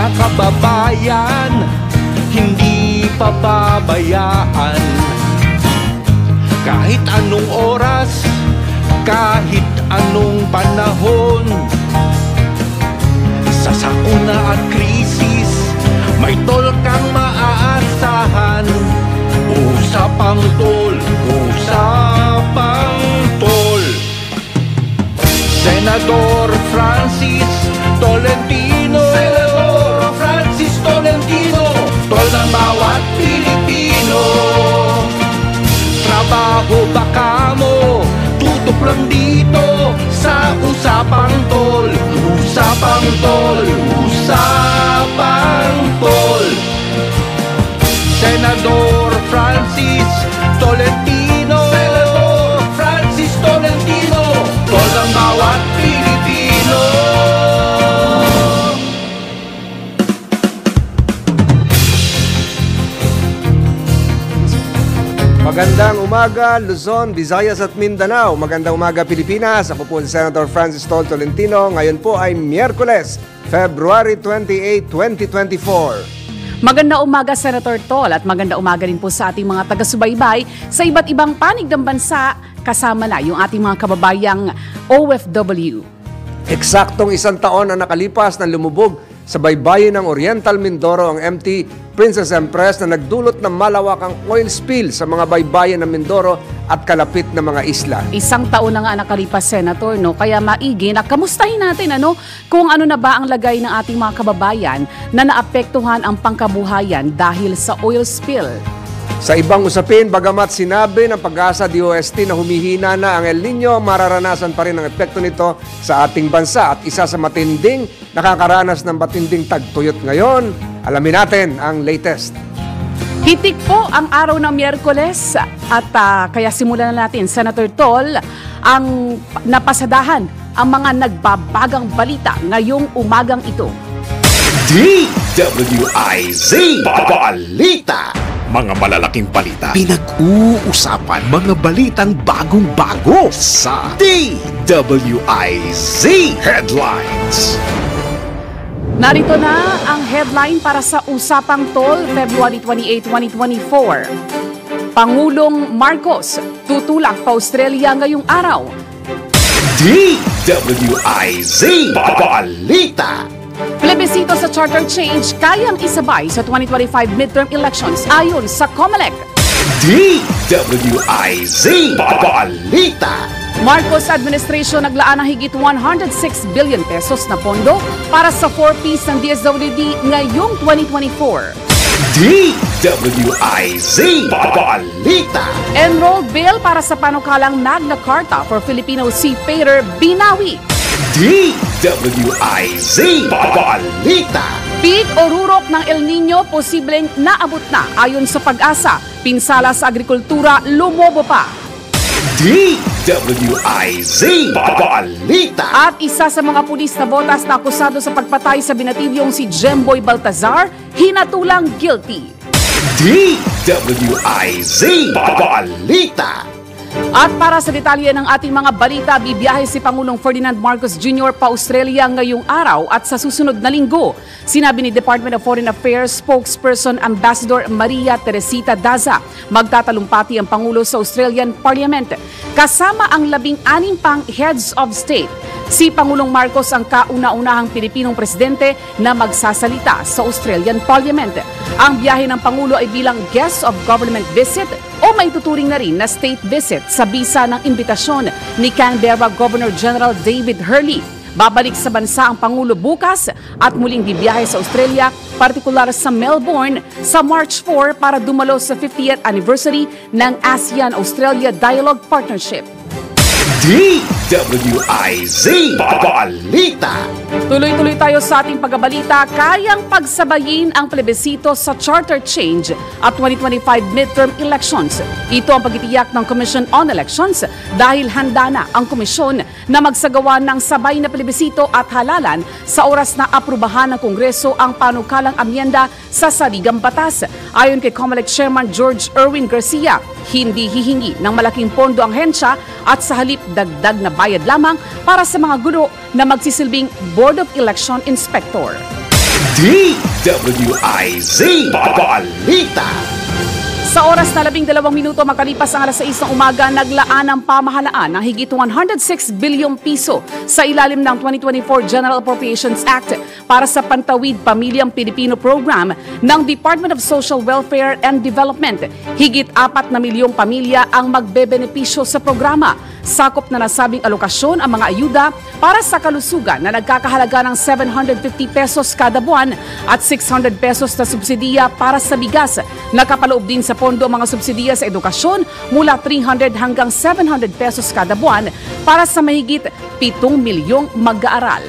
mga kababayan, hindi pababayaan. Kahit anong oras, kahit anong panahon, sa sakuna at krisis, may tol kang maaasahan. Usapang tol, usapang tol. Senador Francis Tolentino, Senador Francis Tolentino, tol ng bawat Pilipino. Trabaho baka mo, tutok lang dito sa Usapang Tol. Usapang Tol, Usapang Tol. Senador Francis Tolentino, Senador Francis Tolentino, tol ng bawat Pilipino. Magandang umaga, Luzon, Visayas at Mindanao. Magandang umaga, Pilipinas. Ako po si Senator Francis Tolentino. Ngayon po ay Miyerkules, February 28, 2024. Maganda umaga, Senator Tol, at maganda umaga rin po sa ating mga taga-subaybay sa iba't ibang panig ng bansa, kasama na yung ating mga kababayang OFW. Eksaktong 1 taon ang nakalipas na lumubog sa baybayin ng Oriental Mindoro ang MT Princess Empress na nagdulot ng malawakang oil spill sa mga baybayin ng Mindoro at kalapit na mga isla. 1 taon na nga nakalipas, Senator, no? Kaya maigi na kamustahin natin kung ano na ba ang lagay ng ating mga kababayan na naapektuhan ang pangkabuhayan dahil sa oil spill. Sa ibang usapin, bagamat sinabi ng Pag-asa DOST na humihina na ang El Nino, mararanasan pa rin ang epekto nito sa ating bansa at isa sa matinding nakakaranas ng matinding tagtuyot ngayon. Alamin natin ang latest. Hitik po ang araw ng Miyerkules at kaya simulan na natin, Senator Tol, ang napasadahan ang mga nagbabagang balita ngayong umagang ito. DWIZ Balita. Mga malalaking balita, pinag-uusapan, mga balitang bagong-bago sa DWIZ Headlines. Narito na ang headline para sa Usapang Tol, February 28, 2024. Pangulong Marcos tutulak pa Australia ngayong araw. DWIZ Balita. Plebisito sa charter change kayang isabay sa 2025 midterm elections ayon sa COMELEC. DWIZ Balita. Marcos administration naglaan ng higit 106 billion pesos na pondo para sa 4Ps ng DSWD ngayong 2024. DWIZ Balita. Enrolled bill para sa panukalang Magna Carta for Filipino Seafarer binawi. DWIZ Balita. Peak o rurok ng El Nino posibleng naabot na ayon sa Pag-asa. Pinsala sa agrikultura lumobo pa. DWIZ Balita. At isa sa mga pulis na botas na akusado sa pagpatay sa binatilyong si Jemboy Baltazar, hinatulang guilty. DWIZ Balita. At para sa detalye ng ating mga balita, bibiyahe si Pangulong Ferdinand Marcos Jr. pa Australia ngayong araw at sa susunod na linggo. Sinabi ni Department of Foreign Affairs spokesperson Ambassador Maria Teresita Daza, magtatalumpati ang Pangulo sa Australian Parliament. Kasama ang 16 pang heads of state. Si Pangulong Marcos ang kauna-unahang Pilipinong presidente na magsasalita sa Australian Parliament. Ang biyahe ng Pangulo ay bilang guest of government visit o may tuturing na rin na state visit sa bisa ng imbitasyon ni Canberra Governor General David Hurley. Babalik sa bansa ang Pangulo bukas at muling bibiyahe sa Australia, partikular sa Melbourne, sa March 4 para dumalo sa 50th anniversary ng ASEAN-Australia Dialogue Partnership. DWIZ Balita. Tuloy-tuloy tayo sa ating pagbabalita. Kayang pagsabayin ang plebisito sa charter change at 2025 midterm elections. Ito ang pagtitiyak ng Commission on Elections dahil handa na ang komisyon na magsagawa ng sabay na plebisito at halalan sa oras na aprubahan ng Kongreso ang panukalang amyenda sa saligang batas. Ayon kay COMELEC Chairman George Erwin Garcia, hindi hihingi ng malaking pondo ang hensya at sa halip dagdag na bayad lamang para sa mga guro na magsisilbing Board of Election Inspector. DWIZ Balita. Sa oras na 12 minuto makalipas ang alas 6 ng umaga, naglaan ang pamahalaan ng higit 106 bilyong piso sa ilalim ng 2024 General Appropriations Act para sa Pantawid Pamilyang Pilipino Program ng Department of Social Welfare and Development. Higit 4 na milyong pamilya ang magbebenepisyo sa programa. Sakop na nasabing alokasyon ang mga ayuda para sa kalusugan na nagkakahalaga ng 750 pesos kada buwan at 600 pesos na subsidiya para sa bigas. Nakapaloob din sa pondo ang mga subsidiya sa edukasyon mula 300 hanggang 700 pesos kada buwan para sa mahigit 7 milyong mag-aaral.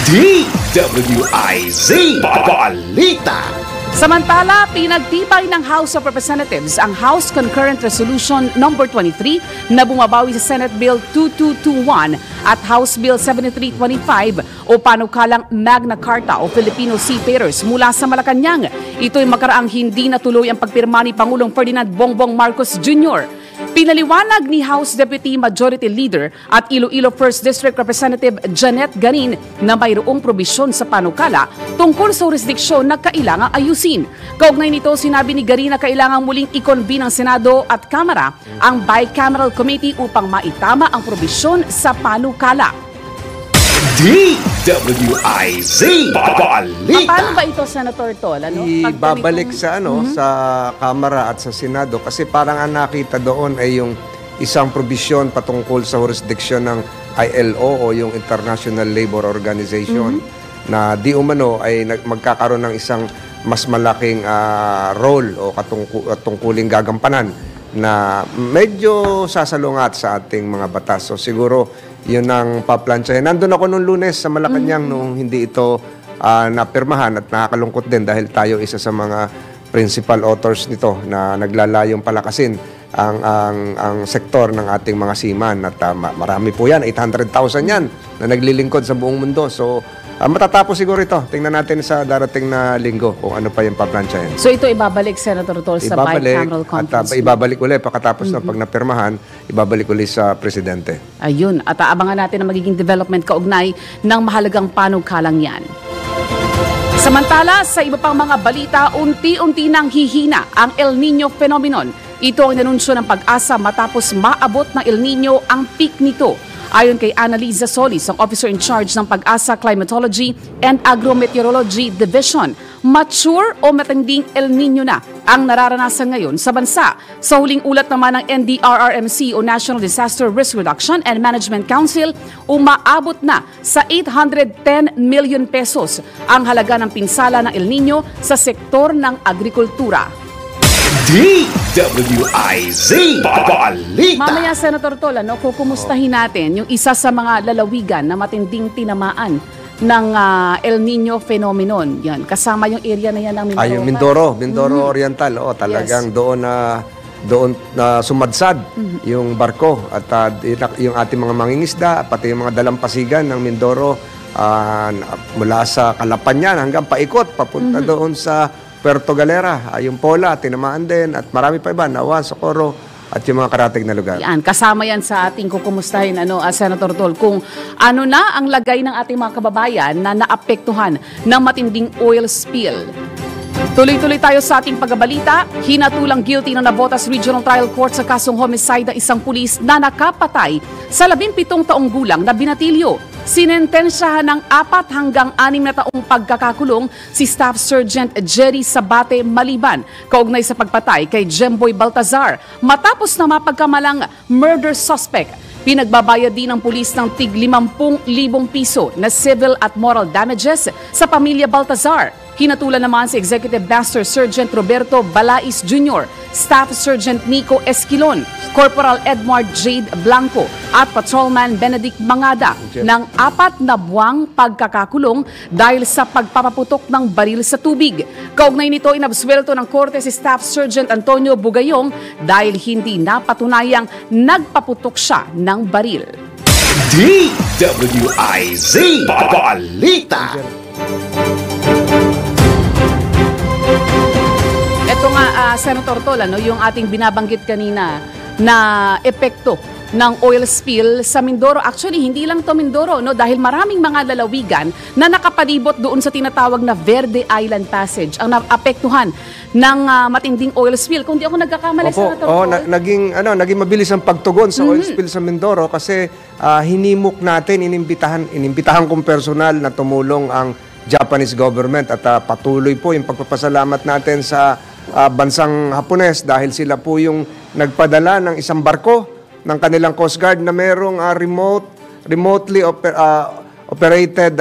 DWIZ Balita. Samantala, pinagtibay ng House of Representatives ang House Concurrent Resolution No. 23 na bumabawi sa Senate Bill 2221 at House Bill 7325 o panukalang Magna Carta o Filipino Seafarers mula sa Malacanang. Ito'y makaraang hindi natuloy ang pagpirma ni Pangulong Ferdinand Bongbong Marcos Jr. Pinaliwanag ni House Deputy Majority Leader at Iloilo 1st District Representative Janet Ganin na mayroong probisyon sa panukala tungkol sa jurisdiksyon na kailangang ayusin. Kaugnay nito, sinabi ni Ganin na kailangang muling i-convene ng Senado at Kamara ang Bicameral Committee upang maitama ang probisyon sa panukala. DWIZ Balita. Paano ba ito, Senator Tol? Ibabalik sa sa Kamara at sa Senado kasi parang ang nakita doon ay yung isang probisyon patungkol sa jurisdiction ng ILO o yung International Labor Organization na di umano ay magkakaroon ng isang mas malaking role o katungkuling gagampanan na medyo sasalungat sa ating mga batas. So siguro yun ang paplansyahin. Nandun ako nung Lunes sa Malacanang nung hindi ito napirmahan at nakakalungkot din dahil tayo isa sa mga principal authors nito na naglalayong palakasin ang sektor ng ating mga seaman at marami po yan, 800,000 yan na naglilingkod sa buong mundo. So matatapos siguro ito. Tingnan natin sa darating na linggo kung ano pa yung paplansyahin. So ito ibabalik, Senator Tol, sa bicameral conference. At ibabalik ulit pagkatapos ng pag napirmahan, ibabalik ulit sa Presidente. Ayun, at aabangan natin ang magiging development kaugnay ng mahalagang panukalang yan. Samantala, sa iba pang mga balita, unti-unti nang hihina ang El Nino phenomenon. Ito ang inanunsyo ng Pag-asa matapos maabot ng El Nino ang peak nito. Ayon kay Annalisa Solis, ang officer in charge ng Pag-asa Climatology and Agrometeorology Division, mature o matinding El Nino na ang nararanasan ngayon sa bansa. Sa huling ulat naman ng NDRRMC o National Disaster Risk Reduction and Management Council, umaabot na sa 810 million pesos ang halaga ng pinsala ng El Nino sa sektor ng agrikultura. DWIZ Balita. Mamaya, Senator Tol, kukumustahin natin yung isa sa mga lalawigan na matinding tinamaan ng El Nino phenomenon. Yan, kasama yung area na yan ng Mindoro. Yung Mindoro Oriental. Talagang doon na sumadsad yung barko at yung ating mga mangingisda, pati yung mga dalampasigan ng Mindoro mula sa Calapanyan hanggang paikot papunta doon sa Puerto Galera, yung Pola, tinamaan din, at marami pa iba, Nawa, Socorro, at yung mga karatig na lugar. Yan, kasama yan sa ating kukumustahin, Senator Tol, kung ano na ang lagay ng ating mga kababayan na naapektuhan ng matinding oil spill. Tuloy-tuloy tayo sa ating pagbabalita. Hinatulang guilty ng Navotas Regional Trial Court sa kasong homicide ng isang pulis na nakapatay sa 17 taong gulang na binatilyo. Sinentensyahan ng 4 hanggang 6 na taong pagkakakulong si Staff Sergeant Jerry Sabate Maliban kaugnay sa pagpatay kay Jemboy Baltazar matapos na mapagkamalang murder suspect. Pinagbabayad din ng pulis ng tig 50,000 piso na civil at moral damages sa pamilya Baltazar. Hinatulan naman si Executive Master Sergeant Roberto Balais Jr., Staff Sergeant Nico Esquilon, Corporal Edmard Jade Blanco at Patrolman Benedict Mangada ng 4 na buwang pagkakakulong dahil sa pagpapaputok ng baril sa tubig. Kaugnay nito, inabsuelto ng korte si Staff Sergeant Antonio Bugayong dahil hindi napatunayang nagpaputok siya ng baril. DWIZ Balita. Ito nga, Senator Tol, yung ating binabanggit kanina na epekto ng oil spill sa Mindoro. Actually, hindi lang to Mindoro, no? Dahil maraming mga lalawigan na nakapalibot doon sa tinatawag na Verde Island Passage ang naapektuhan ng matinding oil spill. Kung di ako nagkakamali, Senator Paul. Naging mabilis ang pagtugon sa oil spill sa Mindoro kasi hinimok natin, inimbitahan kong personal na tumulong ang Japanese government at patuloy po yung pagpapasalamat natin sa bansang Hapones dahil sila po yung nagpadala ng isang barko ng kanilang Coast Guard na merong remotely operated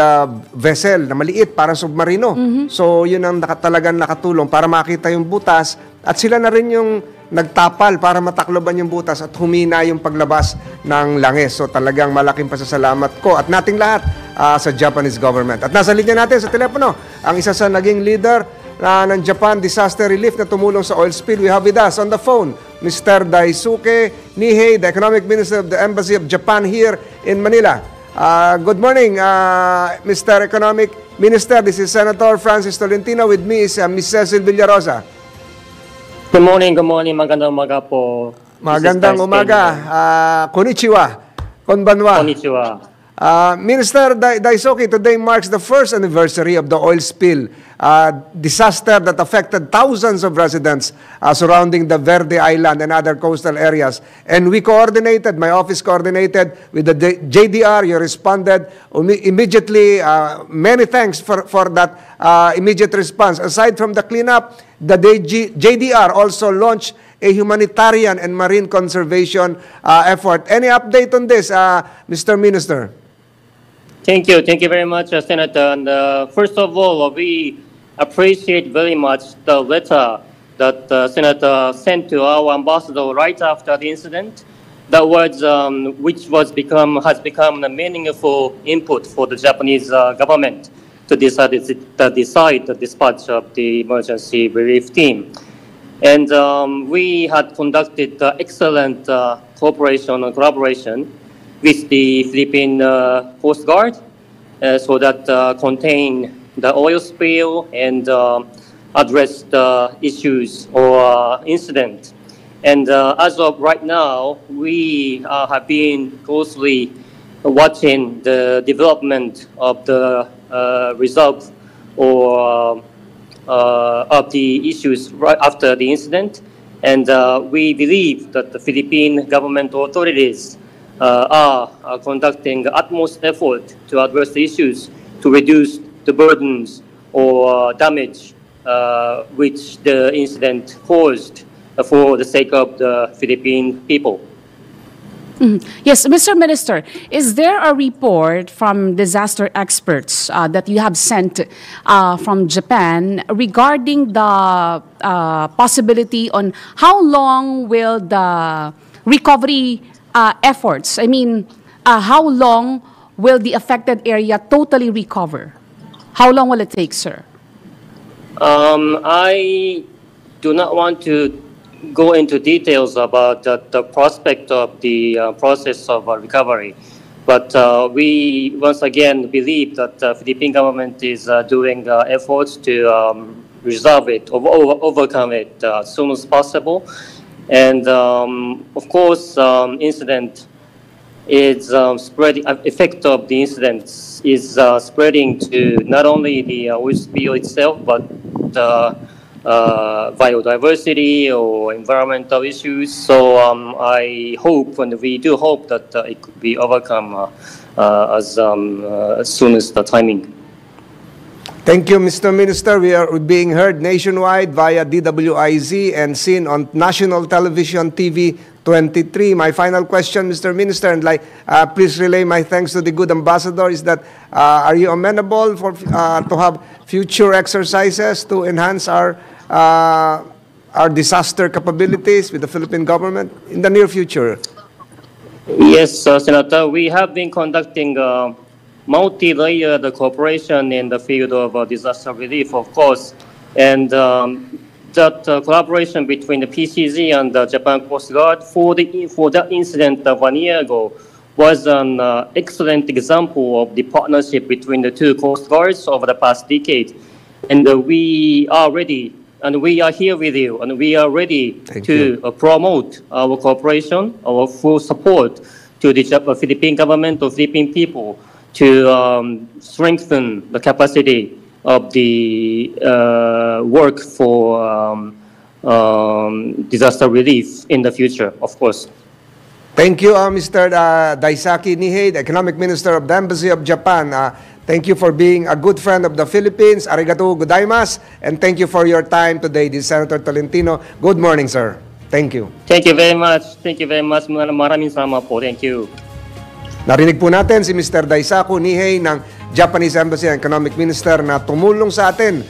vessel na maliit para submarino. So yun ang talagang nakatulong para makita yung butas at sila na rin yung nagtapal para matakloban yung butas at humina yung paglabas ng langis. So talagang malaking pasasalamat ko at nating lahat sa Japanese government. At nasa linya natin sa telepono ang isa sa naging leader ng Japan Disaster Relief na tumulong sa oil spill. We have with us on the phone Mr. Daisuke Nihei, the Economic Minister of the Embassy of Japan here in Manila. Good morning, Mr. Economic Minister. This is Senator Francis Tolentino. With me is Ms. Cecil Villarosa. Good morning. Magandang umaga po. Magandang umaga. Konnichiwa. Konbanwa. Konnichiwa. Minister Daisuke, today marks the first anniversary of the oil spill disaster that affected thousands of residents surrounding the Verde Island and other coastal areas. And we coordinated, my office coordinated with the JDR. You responded immediately. Many thanks for that immediate response. Aside from the cleanup, the JDR also launched a humanitarian and marine conservation effort. Any update on this, Mr. Minister? Thank you. Thank you very much, Senator. And first of all, we appreciate very much the letter that Senator sent to our ambassador right after the incident. That was, which has become a meaningful input for the Japanese government to decide the dispatch of the emergency relief team. And we had conducted excellent cooperation and collaboration with the Philippine Coast Guard so that contain the oil spill and address the issues or incident. And as of right now, we have been closely watching the development of the results or of the issues right after the incident. And we believe that the Philippine government authorities are conducting the utmost effort to address the issues to reduce the burdens or damage which the incident caused for the sake of the Philippine people. Yes, Mr. Minister, is there a report from disaster experts that you have sent from Japan regarding the possibility on how long will the recovery efforts, how long will the affected area totally recover? How long will it take, sir? I do not want to go into details about the prospect of the process of recovery. But we once again believe that the Philippine government is doing efforts to resolve it, overcome it as soon as possible. And of course, incident is spreading. Effect of the incidents is spreading to not only the oil spill itself, but the biodiversity or environmental issues. So I hope, and we do hope, that it could be overcome as soon as the timing. Thank you, Mr. Minister. We are being heard nationwide via DWIZ and seen on national television TV 23. My final question, Mr. Minister, and please relay my thanks to the good ambassador, is that are you amenable for to have future exercises to enhance our disaster capabilities with the Philippine government in the near future? Yes, Senator. We have been conducting multi-layered cooperation in the field of disaster relief, of course, and that collaboration between the PCG and the Japan Coast Guard for that incident 1 year ago was an excellent example of the partnership between the two Coast Guards over the past decade. And we are ready and we are here with you, and we are ready Thank to promote our cooperation, our full support to the Philippine government, of Philippine people, to strengthen the capacity of the work for disaster relief in the future, of course. Thank you, Mr. Daisaki Nihei, the Economic Minister of the Embassy of Japan. Thank you for being a good friend of the Philippines. Arigatou gozaimasu. And thank you for your time today, this Senator Tolentino. Good morning, sir. Thank you. Thank you very much. Thank you very much. Maraming salamat po. Thank you. Narinig po natin si Mr. Daisaku Nihei ng Japanese Embassy and Economic Minister na tumulong sa atin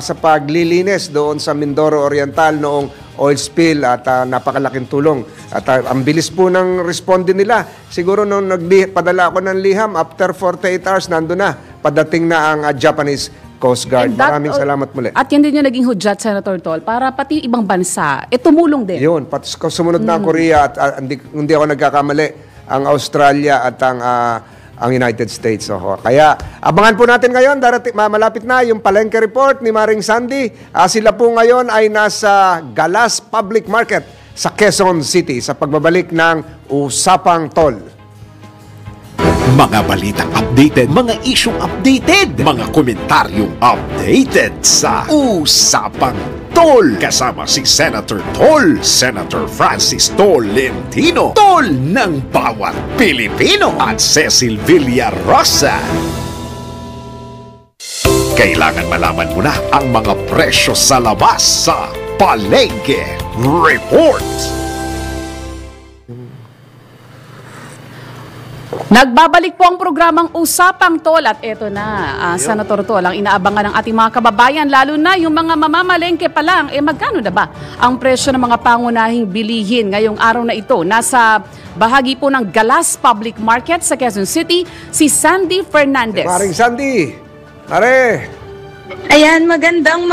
sa paglilinis doon sa Mindoro Oriental noong oil spill at napakalaking tulong. At ang bilis po ng responde nila. Siguro nung padala ako ng liham, after 48 hours, nandun na. Padating na ang Japanese Coast Guard. Maraming salamat muli. At yan din yung naging hudyat, Senator Tol, para pati ibang bansa, tumulong din. Yun, pati sumunod na ang Korea at hindi ako nagkakamali, ang Australia at ang United States. Kaya abangan po natin ngayon, malapit na yung Palengke Report ni Maring Sandy. Sila po ngayon ay nasa Galas Public Market sa Quezon City sa pagbabalik ng Usapang Tol. Mga balitang updated, mga isyong updated, mga komentaryong updated sa Usapang Tol. Kasama si Senator Tol, Senator Francis Tolentino, Tol ng bawat Pilipino, at Cecil Villarosa. Kailangan malaman mo na ang mga presyo sa labas sa Palengke Report. Nagbabalik po ang programang Usapang Tol at eto na, Senator Tol, ang inaabangan ng ating mga kababayan, lalo na yung mga mamamalengke pa lang, magkano na ba ang presyo ng mga pangunahing bilihin ngayong araw na ito? Nasa bahagi po ng Galas Public Market sa Quezon City, si Sandy Fernandez. Maring Sandy, pare! Ayan, magandang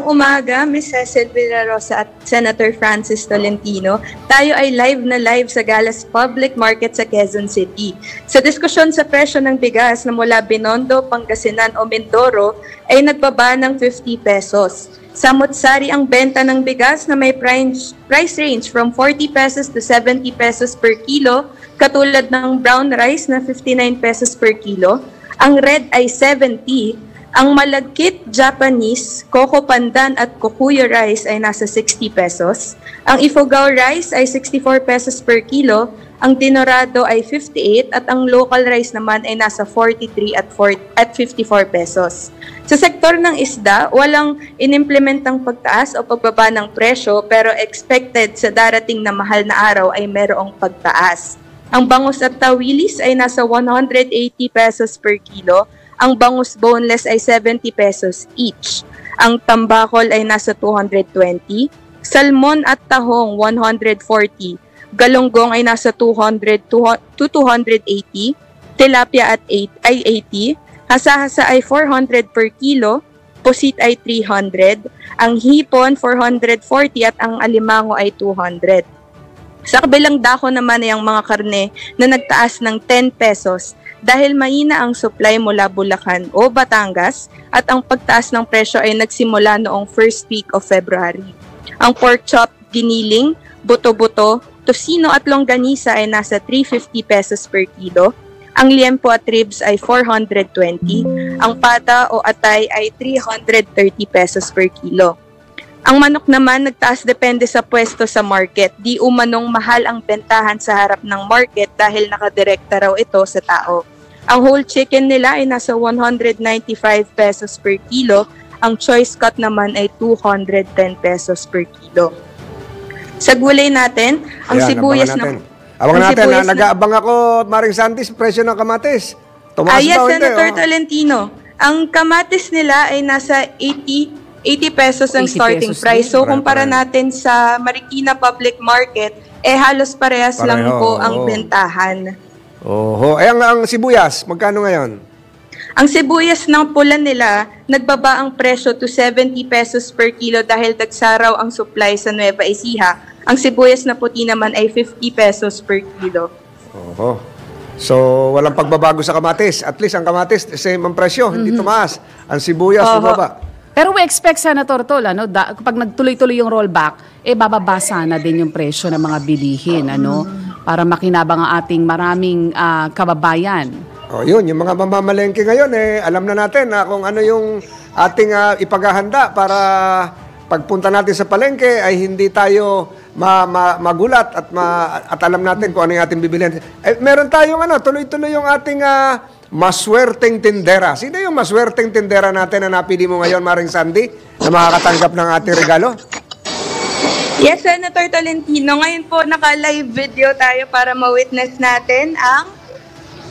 umaga, Ms. Cecil Villarosa at Senator Francis Tolentino. Tayo ay live sa Galas Public Market sa Quezon City. Sa diskusyon sa presyo ng bigas na mula Binondo, Pangasinan o Mindoro ay nagbaba ng 50 pesos. Samut-sari ang benta ng bigas na may price range from 40 pesos to 70 pesos per kilo, katulad ng brown rice na 59 pesos per kilo. Ang red ay 70. Ang malagkit Japanese, Coco Pandan at Kokuyo rice ay nasa 60 pesos. Ang Ifugao rice ay 64 pesos per kilo. Ang Tinorado ay 58 at ang local rice naman ay nasa 43 at 54 pesos. Sa sektor ng isda, walang inimplementang pagtaas o pagbaba ng presyo pero expected sa darating na mahal na araw ay merong pagtaas. Ang bangus at tawilis ay nasa 180 pesos per kilo. Ang bangus boneless ay 70 pesos each. Ang tambakol ay nasa 220. Salmon at tahong 140. Galunggong ay nasa 200 to 280. Tilapia ay 80. Hasa-hasa ay 400 per kilo. Pusit ay 300. Ang hipon 440 at ang alimango ay 200. Sa kabilang dako naman ay ang mga karne na nagtaas ng 10 pesos dahil mahina ang supply mula Bulacan o Batangas at ang pagtaas ng presyo ay nagsimula noong first week of February. Ang pork chop, giniling, buto-buto, tosino at longganisa ay nasa 350 pesos per kilo. Ang liempo at ribs ay 420. Ang pata o atay ay 330 pesos per kilo. Ang manok naman nagtaas depende sa pwesto sa market. Di umanong mahal ang bentahan sa harap ng market dahil nakadirekta raw ito sa tao. Ang whole chicken nila ay nasa 195 pesos per kilo. Ang choice cut naman ay 210 pesos per kilo. Sa gulay natin, ang sibuyas na... Abangan natin, nag-aabang ako, Maring Santis, presyo ng kamatis. Tumaas yes, ba, Senator Tolentino. Ang kamatis nila ay nasa 80 pesos ang starting price. So, kumpara natin sa Marikina Public Market, halos parehas lang po ang bentahan. Oho. Ang sibuyas, magkano ngayon? Ang sibuyas ng pula nila, nagbaba ang presyo to 70 pesos per kilo dahil dagsaraw ang supply sa Nueva Ecija. Ang sibuyas na puti naman ay 50 pesos per kilo. Oho. So, walang pagbabago sa kamatis. At least ang kamatis, same ang presyo, hindi tumaas. Ang sibuyas, bumaba. Pero we expect, Senator Tol, kapag nagtuloy-tuloy yung rollback, bababasa na din yung presyo ng mga bilihin, para makinabang ang ating maraming kababayan. O yun, yung mga mamamalengke ngayon, alam na natin na kung ano yung ating ipaghahanda para pagpunta natin sa palengke ay hindi tayo magulat at alam natin kung ano yung ating bibilihan. Meron tayong tuloy-tuloy yung ating maswerteng tindera. Sino yung maswerteng tindera natin na napili mo ngayon, Maring Sandy, na makakatanggap ng ating regalo? Yes, Senator Tolentino. Ngayon po naka-live video tayo para ma-witness natin ang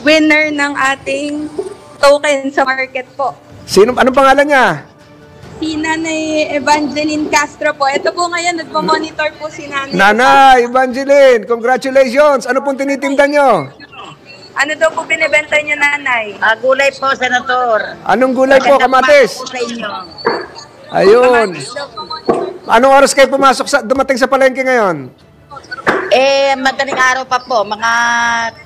winner ng ating token sa market po. Anong pangalan niya? Si Nanay Evangeline Castro po. Ito po ngayon, nagpo-monitor po si Nanay. Nanay Evangeline, congratulations! Ano pong tinitinda nyo? Ano daw po binibenta niyo, Nanay? Gulay po, Senator. Anong gulay po, kamatis? Po sa inyo. Ayun. Anong oras kayo dumating sa palengke ngayon? Madaling araw pa po, mga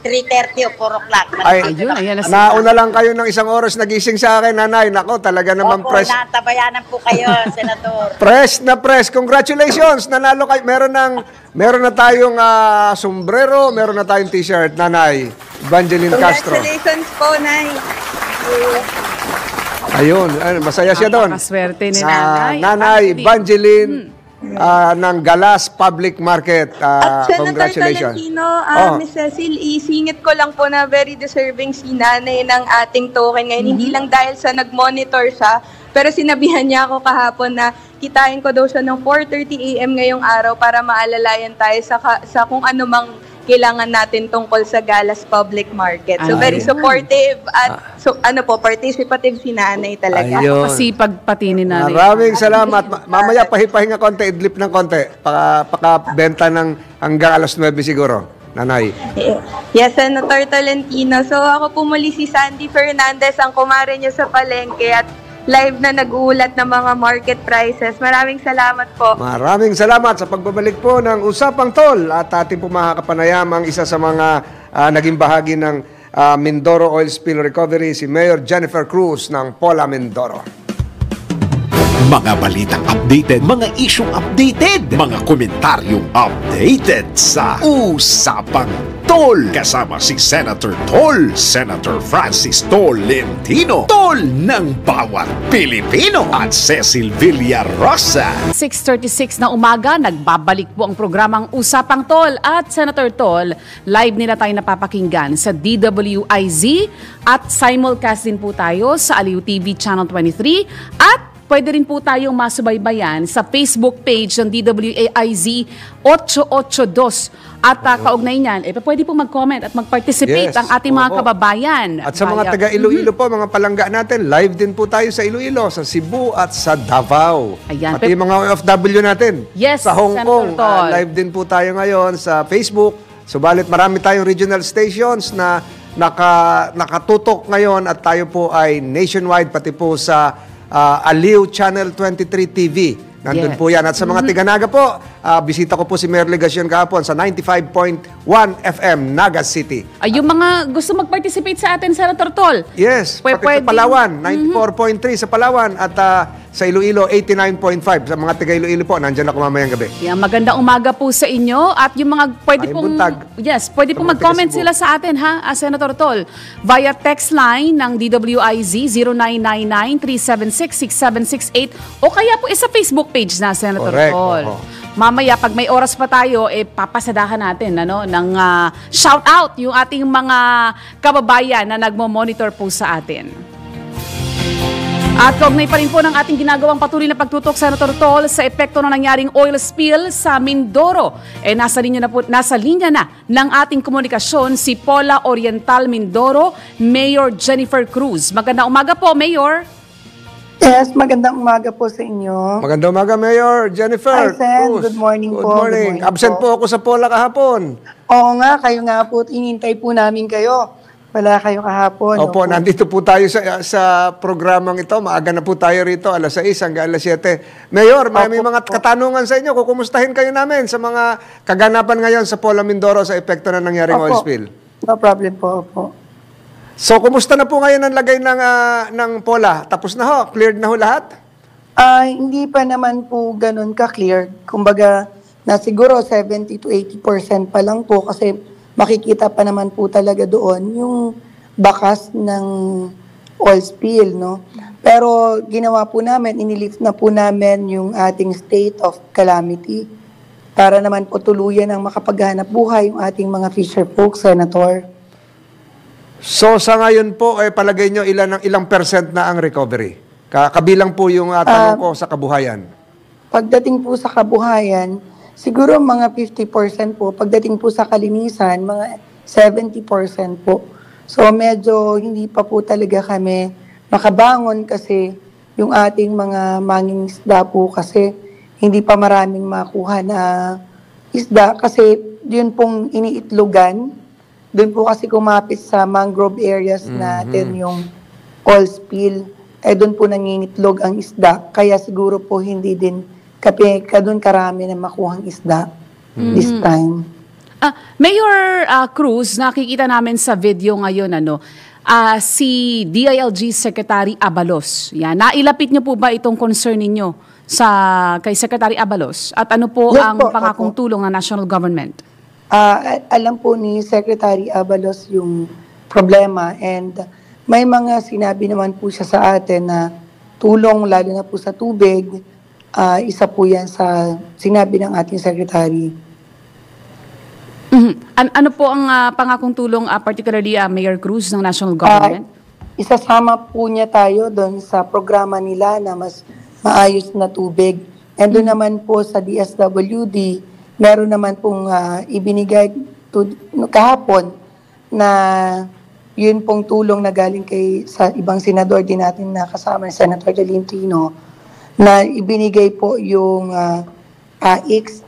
3:30 o 4 o'clock. Ayan na nauna lang kayo ng 1 oras nagising sa akin, Nanay. Nako, talaga naman Opo, press. natabayanan po kayo, Senator. Press na press. Congratulations! Nanalo kayo. Meron na tayong sombrero, meron na tayong t-shirt, Nanay Evangeline Castro. Congratulations po, Nay. Ayun, masaya siya doon. Napakaswerte ni Nanay. Nanay Evangeline ng Galas Public Market. At Senator Congratulations. Tolentino, Ms. Cecil, isingit ko lang po na very deserving si Nanay ng ating token ngayon. Hindi lang dahil sa nag-monitor siya, pero sinabihan niya ako kahapon na kitain ko daw siya ng 4:30 a.m. ngayong araw para maalalayan tayo sa kung ano mang kailangan natin tungkol sa Galas Public Market. So very supportive at participative si Nanay talaga. Ayun. Masipag pati ni Nanay. Maraming salamat. Mamaya pahipahinga konti, idlip ng konti. Pakabenta ng hanggang 9 siguro, Nanay. Yes, Senator Tolentino. So ako po muli si Sandy Fernandez, ang kumare niyo sa palengke at live na nag-uulat ng mga market prices. Maraming salamat po. Maraming salamat sa pagbabalik po ng Usapang Tol at ating po makakapanayam ang isa sa mga naging bahagi ng Mindoro Oil Spill Recovery, si Mayor Jennifer Cruz ng Pola Mindoro. Mga balitang updated, mga isyong updated, mga komentaryong updated sa Usapang Tol. Kasama si Senator Tol, Senator Francis Tolentino, Tol ng bawat Pilipino, at Cecil Villarosa. 6:36 na umaga, nagbabalik po ang programang Usapang Tol at Senator Tol. Live nila tayo napapakinggan sa DWIZ at simulcast din po tayo sa Aliw TV Channel 23 at pwede rin po tayong masubaybayan sa Facebook page ng DWAIZ 882. At kaugnay niyan, pwede po mag-comment at mag-participate ang ating mga kababayan. At sa mga taga Iloilo po, mga palangga natin, live din po tayo sa Iloilo, sa Cebu at sa Davao. Ayan. Pati yung mga OFW natin. Yes, sa Hong Kong, Senator Tol. live din po tayo ngayon sa Facebook. Subalit marami tayong regional stations na nakatutok ngayon at tayo po ay nationwide, pati po sa Aliw Channel 23 TV. Nandun po yan. At sa mga Tiganaga po, bisita ko po si Mayor Legacion kahapon sa 95.1 FM, Naga City. Yung mga gusto mag-participate sa atin, Senator Tol. Yes, pati sa Palawan, 94.3 sa Palawan at sa Iloilo, 89.5. Sa mga taga Iloilo po, nandiyan ako mamayang gabi. Magandang umaga po sa inyo at yung mga pwede pong pwede pong mag-comment sila sa atin Senator Tol via text line ng DWIZ 0999-376-6768 o kaya po sa Facebook page na Senator Tol. Mamaya pag may oras pa tayo papasadahan natin ng shout out yung ating mga kababayan na nagmo-monitor po sa atin. At kaugnay pa rin po ng ating ginagawang patuloy na pagtutok, Senator Tol, sa epekto ng nangyaring oil spill sa Mindoro. Nasa linya na ng ating komunikasyon si Pola Oriental Mindoro, Mayor Jennifer Cruz. Magandang umaga po, Mayor. Yes, magandang umaga po sa inyo. Magandang umaga, Mayor Jennifer Hi, Sen. Cruz. Good morning po. Good morning. Absent po ako sa Pola kahapon. Oo nga, kayo nga po. Inintay po namin kayo. Wala kayo kahapon. Opo, nandito po tayo sa programang ito. Maaga na po tayo rito, alas 6 hanggang alas 7. Mayor, may mga katanungan sa inyo. Kukumustahin kayo namin sa mga kaganapan ngayon sa Pola Mindoro sa epekto na nangyaring oil spill. No problem po. So, kumusta na po ngayon ang lagay ng Pola? Tapos na ho? Cleared na ho lahat? Hindi pa naman po ganun ka-clear. Kumbaga, na siguro 70 to 80% pa lang po kasi makikita pa naman po talaga doon yung bakas ng oil spill, no? Pero ginawa po namin, inilift na po namin yung ating state of calamity para naman po tuluyan ang makapaghanap buhay yung ating mga fisher folk, Senator. So sa ngayon po, palagay nyo ilang percent na ang recovery? Kabilang po yung tanong ko sa kabuhayan. Pagdating po sa kabuhayan, siguro mga 50% po. Pagdating po sa kalinisan, mga 70% po. So medyo hindi pa po talaga kami makabangon kasi yung ating mga mangingisda po kasi hindi pa maraming makuha na isda kasi yun pong iniitlogan. Doon po kasi kumapit sa mangrove areas natin yung oil spill. Doon po nangingitlog ang isda. Kaya siguro po hindi din doon karami na makuhang isda this time. Mayor Cruz, nakikita namin sa video ngayon, si DILG Secretary Abalos. Yan. Nailapit niyo po ba itong concern ninyo kay Secretary Abalos? At ano po ang pangakong tulong ng national government? Alam po ni Secretary Abalos yung problema and may mga sinabi naman po siya sa atin na tulong lalo na po sa tubig. Isa po yan sa sinabi ng ating Secretary. Ano po ang pangakong tulong, particularly Mayor Cruz ng national government? Isasama po niya tayo doon sa programa nila na mas maayos na tubig. And doon naman po sa DSWD, meron naman pong ibinigay kahapon na yun pong tulong na galing sa ibang senador din natin na kasama ni Senator Tolentino na ibinigay po yung AIX.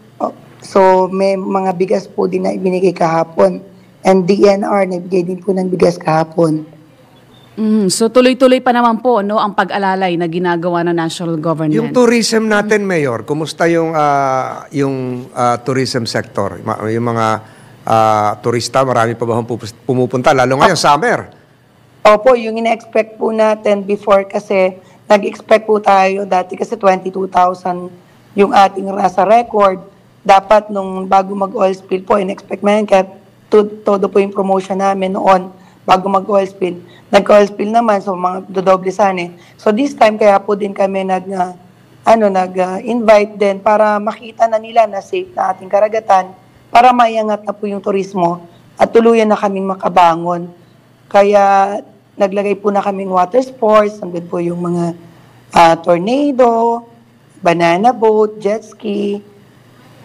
So may mga bigas po din na ibinigay kahapon. And DNR na ibigay din po ng bigas kahapon. So tuloy-tuloy pa naman po ang pag-alalay na ginagawa ng national government. Yung tourism natin, Mayor, kumusta yung tourism sector? Yung mga turista, marami pa ba pumupunta? Lalo ngayon, summer. Opo, yung ina-expect po natin before kasi nag-expect po tayo dati kasi 22,000 yung ating nasa record. Dapat nung bago mag-oil spill po, in-expect namin kaya todo po yung promotion namin noon bago mag-oil spill. Nag-oil spill naman, so mga dodoble sana. So this time, kaya po din kami nag-invite din para makita na nila na safe na ating karagatan para maiangat na po yung turismo at tuluyan na kaming makabangon. Kaya naglagay po na kaming water sports, nandun po yung mga tornado, banana boat, jet ski.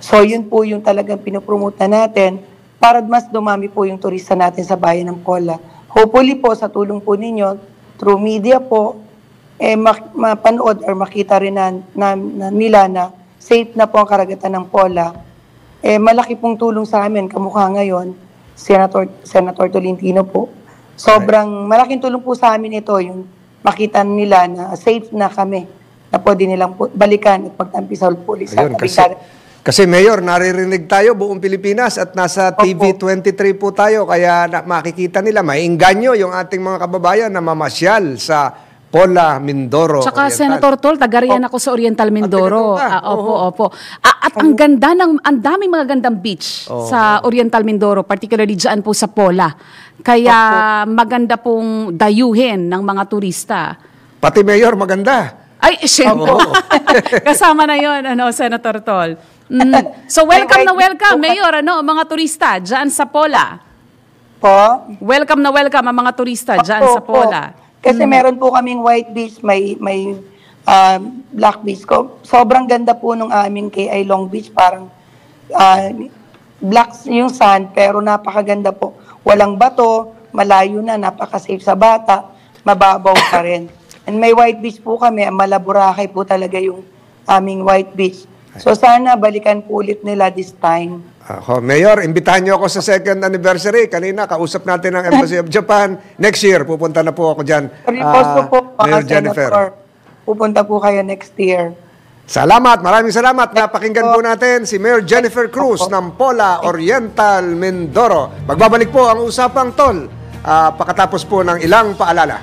So yun po yung talagang pinopromote na natin para mas dumami po yung turista natin sa bayan ng Pola. Hopefully po sa tulong po ninyo, through media po, mapanood or makita rin nila na safe na po ang karagatan ng Pola. Malaki pong tulong sa amin, kamukha ngayon, Senator Tolentino po. Sobrang malaking tulong po sa amin ito, yung makita nila na safe na kami, na pwede nilang balikan at pagtampi sa pulis. Ayun, kasi Mayor, naririnig tayo buong Pilipinas at nasa TV23 po tayo, kaya makikita nila, maiinganyo yung ating mga kababayan na mamasyal sa Pola, Mindoro, Tsaka Oriental. Senator Tol, tagarian ako sa Oriental Mindoro. Opo. At ang daming mga gandang beach sa Oriental Mindoro, particularly dyan po sa Pola. Kaya maganda pong dayuhin ng mga turista. Pati Mayor, maganda. Ay, siyempre. Kasama na yon, Senator Tol. So welcome na welcome, Mayor, mga turista dyan sa Pola. Po? Welcome na welcome ang mga turista dyan sa Pola. Kasi meron po kaming white beach, may black beach ko. Sobrang ganda po nung aming KI Long Beach, parang black yung sand, pero napakaganda po. Walang bato, malayo na, napaka-safe sa bata, mababaw pa rin. And may white beach po kami, Malaburakay po talaga yung aming white beach. So sana balikan po ulit nila this time. Mayor, imbitahan niyo ako sa second anniversary. Kanina, kausap natin ang Embassy of Japan. Next year, pupunta na po ako dyan. Mayor Jennifer. Pupunta po kayo next year. Salamat, maraming salamat. Napakinggan po natin si Mayor Jennifer Cruz ng Pola, Oriental, Mindoro. Magbabalik po ang Usapang Tol pagkatapos po ng ilang paalala.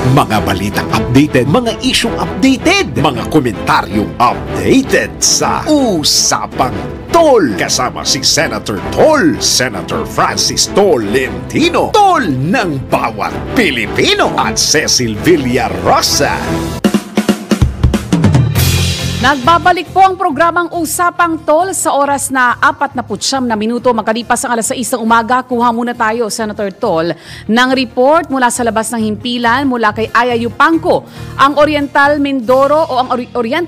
Mga balitang updated, mga isyong updated, mga komentaryong updated sa Usapang Tol. Kasama si Senator Tol, Senator Francis Tolentino, Tol ng bawat Pilipino, at Cecil Villarosa. Nagbabalik po ang programang Usapang Tol sa oras na 49 na minuto makalipas ang alas 6 ng umaga. Kuha muna tayo, Senator Tol, ng report mula sa labas ng himpilan mula kay Aya Yupanco. Ang Oriental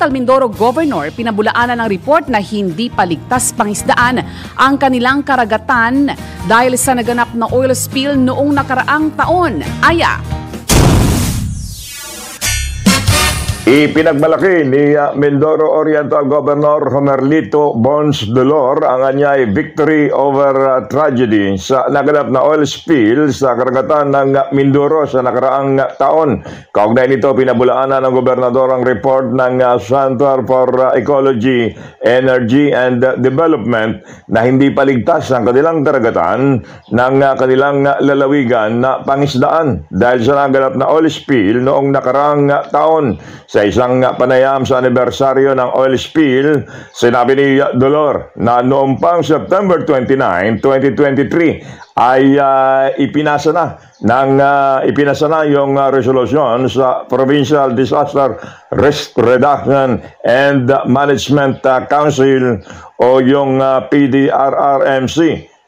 Mindoro Governor pinabulaanan ng report na hindi paligtas pangisdaan ang kanilang karagatan dahil sa naganap na oil spill noong nakaraang taon. Aya. Ipinagmalaki ni Mindoro Oriental Governor Homerlito Bons Dolor ang anyay victory over tragedy sa naganap na oil spill sa karagatan ng Mindoro sa nakaraang taon. Kaugnay nito, pinabulaanan ng gobernador ang report ng Center for Ecology, Energy and Development na hindi paligtas ang kanilang karagatan ng kanilang lalawigan na pangisdaan dahil sa naganap na oil spill noong nakaraang taon. Sa isang panayam sa anibersaryo ng oil spill, sinabi ni Dolor na noong pang September 29, 2023 ay ipinasa na yung resolusyon sa Provincial Disaster Risk Reduction and Management Council o yung PDRRMC,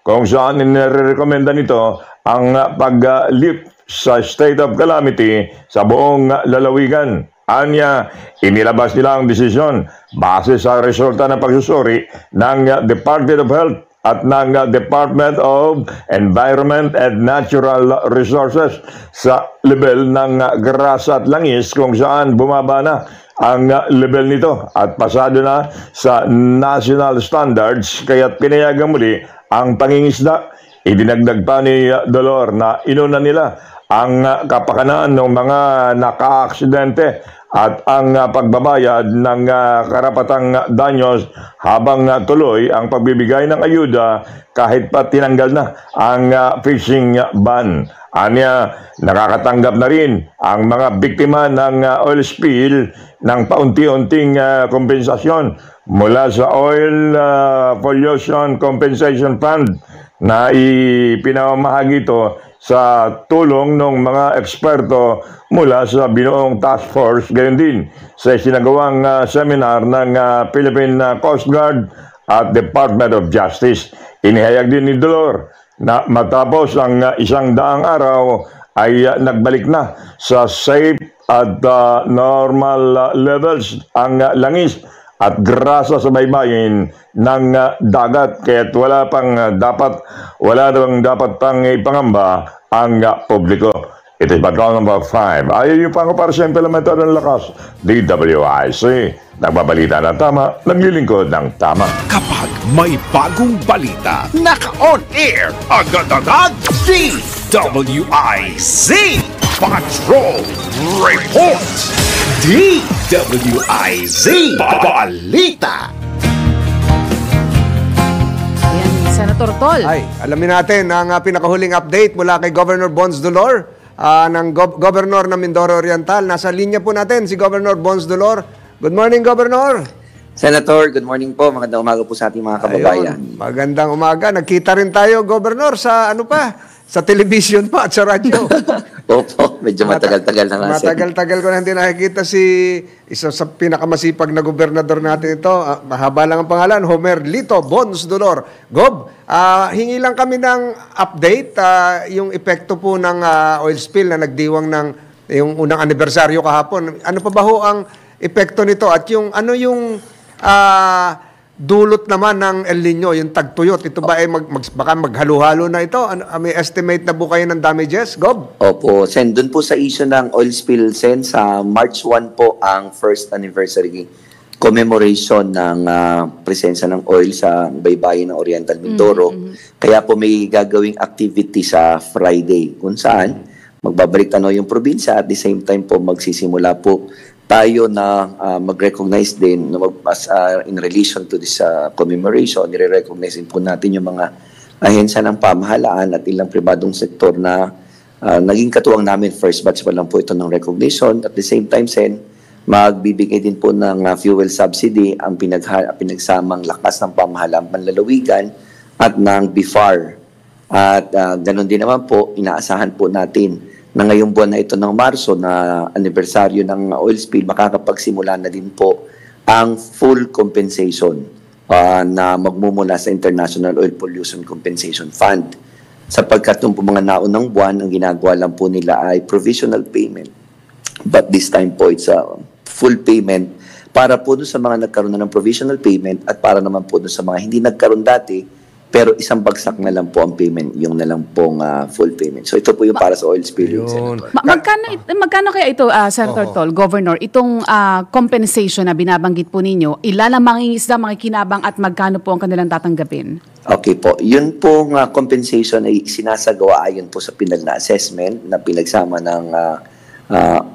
kung saan nirekomenda nito ang pag-lift sa state of calamity sa buong lalawigan. Anya, inilabas nila ang desisyon base sa resulta ng pagsusuri ng Department of Health at ng Department of Environment and Natural Resources sa level ng grasa at langis, kung saan bumaba na ang level nito at pasado na sa national standards, kaya't pinayagan muli ang pangingisda. Idinagdag pa ni Dolor na inuna nila ang kapakanan ng mga naka-aksidente at ang pagbabayad ng karapatang danyos habang tuloy ang pagbibigay ng ayuda kahit pa tinanggal na ang fishing ban. Anya, nakakatanggap na rin ang mga biktima ng oil spill ng paunti-unting kompensasyon mula sa Oil Pollution Compensation Fund na ipinamahagi ito sa tulong ng mga eksperto mula sa binuong task force, gayon din sa sinagawang seminar ng Philippine Coast Guard at Department of Justice. Inihayag din ni Dolor na matapos ang 100 araw ay nagbalik na sa safe at normal levels ang langis at grasa sa baybayin ng dagat, kaya't wala nang dapat pang ipangamba ang publiko. It is Baton number 5. Ayaw yung pango para sa implementar ng lakas. DWIC. Nagbabalita ng tama, naglilingkod ng tama. Kapag may bagong balita, naka-on air, agad-agad, DWIC Patrol Report. DWIC Balita. Ayan, Senator Tol. Ay, alamin natin ang pinakahuling update mula kay Governor Bons Dolor ng Governor ng Mindoro Oriental. Nasa linya po natin si Governor Bons Dolor. Good morning, Governor. Senator, good morning po. Magandang umaga po sa ating mga kababayan. Ayun, magandang umaga. Nagkita rin tayo, Governor, sa sa television pa at sa radyo. Opo, medyo matagal-tagal na nga. Matagal-tagal ko na hindi nakikita isa sa pinakamasipag na gobernador natin ito. Mahaba lang ang pangalan, Homerlito Bons Dolor. Gob, hingi lang kami ng update, yung epekto po ng oil spill na nagdiwang ng yung unang anibersaryo kahapon. Ano pa ba ho ang epekto nito at yung dulot naman ng El Nino, yung tagtuyot? Ito ba ay baka maghalo-halo na ito? May estimate na po kayo ng damages, Gob? Opo, Sen, dun po sa issue ng oil spill, Sen, sa March 1 po ang first anniversary commemoration ng presensya ng oil sa baybayin ng Oriental Mindoro. Kaya po may gagawing activity sa Friday kung saan magbabalik yung probinsya at the same time po magsisimula po tayo na mag-recognize din in relation to this commemoration. Nire-recognize din po natin yung mga ahensya ng pamahalaan at ilang pribadong sektor na naging katuwang namin, first batch pa lang po ito ng recognition. At the same time, Sen, magbibigay din po ng fuel subsidy ang pinagsamang lakas ng pamahalaan panlalawigan at ng BIFAR. At ganun din naman po, inaasahan po natin na ngayong buwan na ito ng Marso na anibersaryo ng oil spill, makakapagsimula na din po ang full compensation na magmumula sa International Oil Pollution Compensation Fund. Sapagkat nung mga naunang buwan, ang ginagawa lang po nila ay provisional payment. But this time po, it's a full payment para po doon sa mga nagkaroon na ng provisional payment at para naman po doon sa mga hindi nagkaroon dati, pero isang bagsak na lang po ang payment, yung na lang pong full payment. So ito po yung para sa oil spilling, Senator. Magkano kaya ito, Senator Tol, Governor, itong compensation na binabanggit po ninyo, ilan ang mangingisda, makikinabang at magkano po ang kanilang tatanggapin? Okay po. Yun pong compensation ay sinasagawa ayon po sa pinal na assessment na pinagsama ng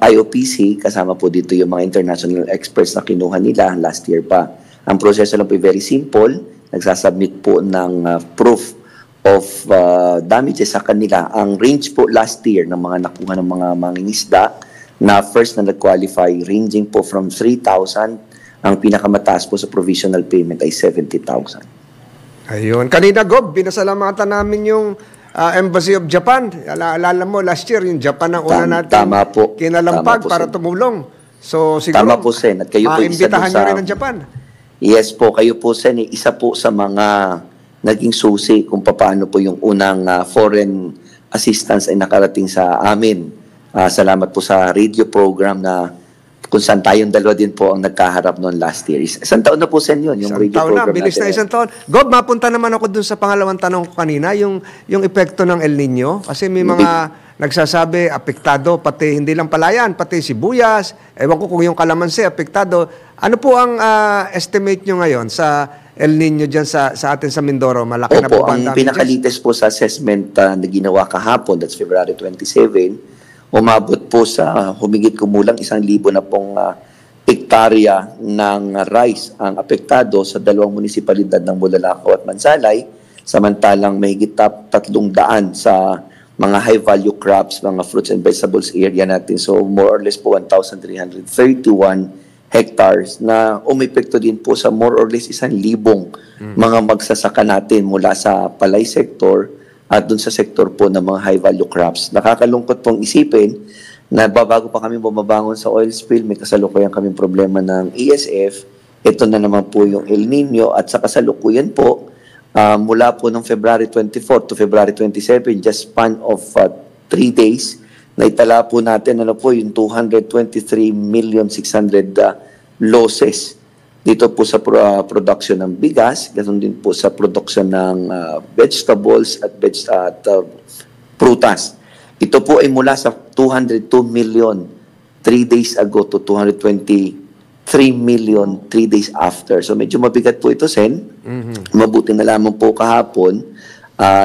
IOPC. Kasama po dito yung mga international experts na kinuha nila last year pa. Ang proseso lang po very simple. Nagsasubmit po ng proof of damages sa kanila. Ang range po last year ng mga nakuha ng mga mangingisda na first na nag-qualify, ranging po from 3,000, ang pinakamataas po sa provisional payment ay 70,000. Ayun. Kanina, Gob, binasalamatan namin yung Embassy of Japan. Alala mo, last year, yung Japan ang una natin kinalampag para tumulong. So, siguro, tama po, Sen. At kayo po imbitahan nyo rin ng Japan. Yes po, kayo po, Sen, isa po sa mga naging susi kung paano po yung unang foreign assistance ay nakarating sa amin. Salamat po sa radio program na kung saan tayong dalawa din po ang nagkaharap noon last year. Isang taon na po, Sen, yun, yung radio program natin. Bilis na isang taon. Gob, mapunta naman ako dun sa pangalawang tanong ko kanina, yung epekto ng El Nino. Kasi may mga nagsasabi, apektado, pati hindi lang palayan, pati sibuyas. Ewan ko kung yung kalamansi, apektado. Ano po ang estimate nyo ngayon sa El Nino dyan sa atin sa Mindoro? Malaki na po ba ang ang pinakalites po sa assessment na ginawa kahapon, that's February 27, umabot po sa humigit kumulang 1,000 na pong hektarya ng rice ang apektado sa dalawang munisipalidad ng Bulalakaw at Mansalay, samantalang mahigit 300 sa mga high-value crops, mga fruits and vegetables area natin. So more or less po 1,331 hectares na umepekto din po sa more or less 1,000 mga magsasaka natin mula sa palay sector at dun sa sektor po ng mga high-value crops. Nakakalungkot pong isipin na bago pa kami bumabangon sa oil spill, may kasalukuyan kaming problema ng ESF. Ito na naman po yung El Nino at sa kasalukuyan po, mula po ng February 24 to February 27, just span of 3 days, naitala po natin yung 223,600,000 losses dito po sa production ng bigas, ganoon din po sa production ng vegetables at prutas. Ito po ay mula sa 202 million 3 days ago to 223 million 3 days after. So medyo mabigat po ito, Sen. Mabuti na lamang po kahapon,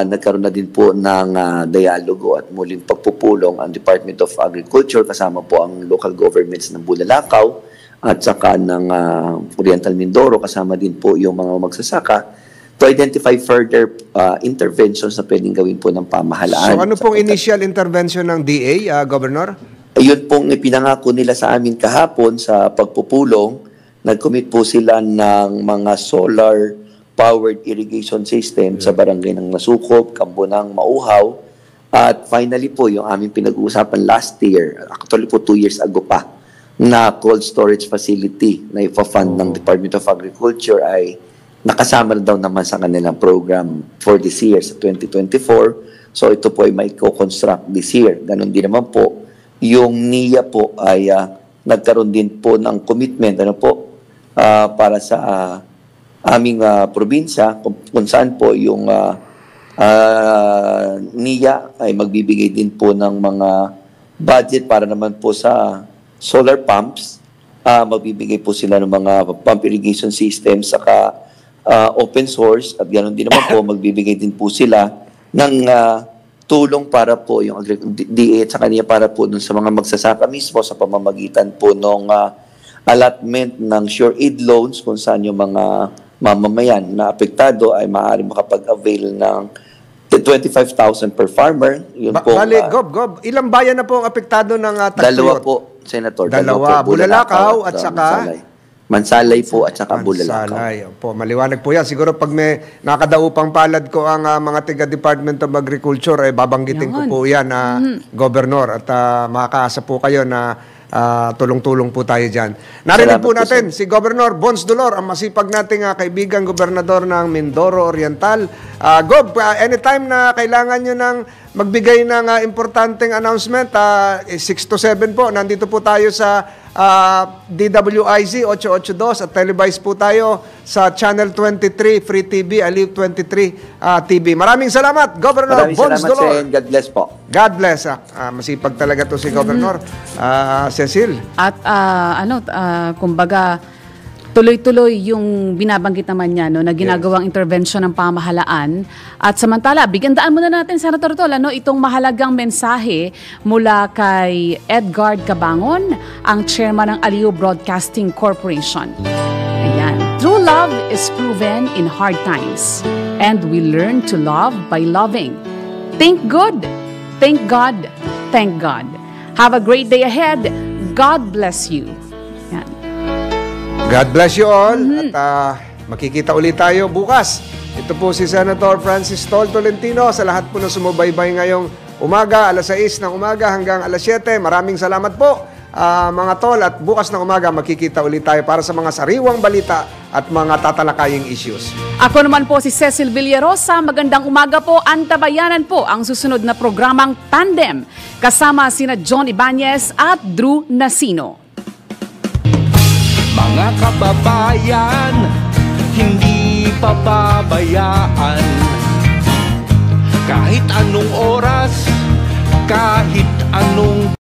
nagkaroon na din po ng dialogo at muling pagpupulong ang Department of Agriculture kasama po ang local governments ng Bulalakaw at saka ng Oriental Mindoro, kasama din po yung mga magsasaka to identify further interventions na pwedeng gawin po ng pamahalaan. So ano pong initial intervention ng DA, Governor? Ayun pong ipinangako nila sa amin kahapon sa pagpupulong. Nag-commit po sila ng mga solar-powered irrigation system sa barangay ng Masukob, Kambunang, Mauhaw. At finally po, yung aming pinag-uusapan last year, actually po 2 years ago pa, na cold storage facility na ipa-fund ng Department of Agriculture ay nakasama na daw naman sa kanilang program for this year sa 2024. So ito po ay may co-construct this year. Ganon din naman po. Yung NIA po ay nagkaroon din po ng commitment para sa aming probinsya kung saan po yung NIA ay magbibigay din po ng mga budget para naman po sa solar pumps. Magbibigay po sila ng mga pump irrigation systems saka open source at ganoon din naman po magbibigay din po sila ng tulong para po yung DA at sa kanya para po dun sa mga magsasaka mismo sa pamamagitan po ng allotment ng sure aid loans kung saan yung mga mamamayan na apektado ay maaaring makapag-avail ng 25,000 per farmer. Yun po. Bali, Gob, ilang bayan na po ang apektado ng tagtuyot? Dalawa po, Senator. Dalawa. Po, Bulalakaw at saka? Mansalay po at saka Bulalakaw. Mansalay. Po, maliwanag po yan. Siguro pag may nakadaupang palad ko ang mga taga-Department of Agriculture, babanggitin ko po yan, Governor. At makakaasa po kayo na tulong-tulong po tayo dyan. Narinig po natin si Governor Bons Dolor, ang masipag nating kaibigan gobernador ng Mindoro Oriental. Gob, anytime na kailangan nyo ng magbigay ng importanteng announcement, 6 to 7 po, nandito po tayo sa DWIZ 882 at televised po tayo sa Channel 23 Free TV, Aliw 23 TV. Maraming salamat, Governor Bons Dolor. God bless po. God bless. Masipag talaga to si Governor Cecil. At kumbaga, tuloy-tuloy yung binabanggit naman niya na ginagawang intervention ng pamahalaan. At samantala, bigandaan muna natin, Senator Tol, itong mahalagang mensahe mula kay Edgard Cabangon, ang chairman ng Aliw Broadcasting Corporation. Ayan. True love is proven in hard times, and we learn to love by loving. Think good. Thank God. Thank God. Have a great day ahead. God bless you. Yan. God bless you all. At makikita ulit tayo bukas. Ito po si Senator Francis Tol Tolentino. Sa lahat po na sumubaybay ngayong umaga, alas 6 ng umaga hanggang alas 7. Maraming salamat po, mga tol. At bukas ng umaga, makikita ulit tayo para sa mga sariwang balita at mga tatalakaying issues. Ako naman po si Cecil Villarosa. Magandang umaga po. Antabayanan po ang susunod na programang Tandem kasama sina John Ibanez at Drew Nasino. Mga kababayan, hindi papabayaan. Kahit anong oras, kahit anong